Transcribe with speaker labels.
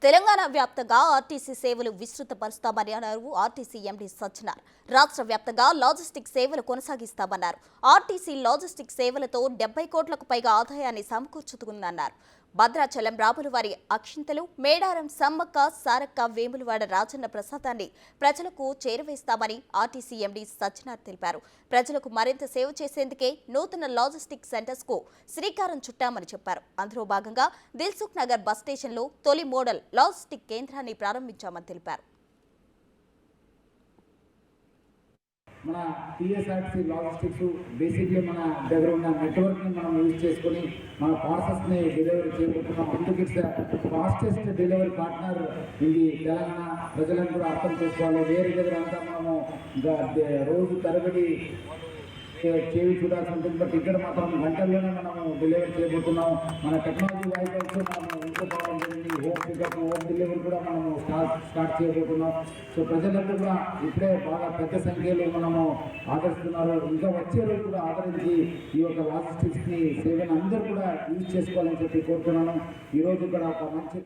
Speaker 1: తెలంగాణ వ్యాప్తంగా ఆర్టీసీ సేవలు విస్తృతపరుస్తామని అన్నారు ఆర్టీసీ ఎండీ సజ్జనార్. రాష్ట్ర వ్యాప్తంగా లాజిస్టిక్ సేవలు కొనసాగిస్తామన్నారు. ఆర్టీసీ లాజిస్టిక్ సేవలతో 70 కోట్లకు పైగా ఆదాయాన్ని సమకూర్చుతుందన్నారు. భద్రాచలం రాములవారి అక్షింతలు, మేడారం సమ్మక్క సారక్క వేములవాడ రాజన్న ప్రసాదాన్ని ప్రజలకు చేరవేస్తామని ఆర్టీసీ ఎండీ సజ్జనార్ తెలిపారు. ప్రజలకు మరింత సేవ చేసేందుకే నూతన లాజిస్టిక్ సెంటర్స్ కు శ్రీకారం చుట్టామని చెప్పారు. అందులో భాగంగా దిల్సుఖ్ నగర్ బస్ స్టేషన్లో తొలి మోడల్ లాజిస్టిక్ కేంద్రాన్ని ప్రారంభించామని తెలిపారు.
Speaker 2: మన టీఎస్ఆర్టీసీ లాజిస్టిక్స్ బేసిక్లీ మన దగ్గర ఉన్న నెట్వర్క్ని మనం యూజ్ చేసుకొని మన పార్సల్స్ని డెలివరీ చేయబోతున్నాం. అందుకు ఇట్స్ ఫాస్టెస్ట్ డెలివరీ పార్ట్నర్ ఇది. తెలంగాణ ప్రజలను కూడా అర్థం చేసుకోవాలి. వేరే దగ్గర అంతా మనము రోజు తరబడి చేవి చూడాల్సి ఉంటుంది. బట్ ఇక్కడ మాత్రం గంటల్లోనే మనము డెలివరీ చేయబోతున్నాం. మన టెక్నాలజీ వైపు మనము ఇంకోవడం జరిగింది. హోమ్ పికప్, హోమ్ డెలివరీ కూడా మనము స్టార్ట్ చేయబోతున్నాం. సో ప్రజలందరూ కూడా ఇప్పుడే బాగా పెద్ద సంఖ్యలో మనము ఆదరిస్తున్నారు. ఇంకా వచ్చే రోజు కూడా ఆదరించి ఈ యొక్క లాజిస్టిక్స్ని సేవను అందరూ కూడా యూజ్ చేసుకోవాలని చెప్పి కోరుతున్నాను. ఈరోజు ఇక్కడ ఒక మంచి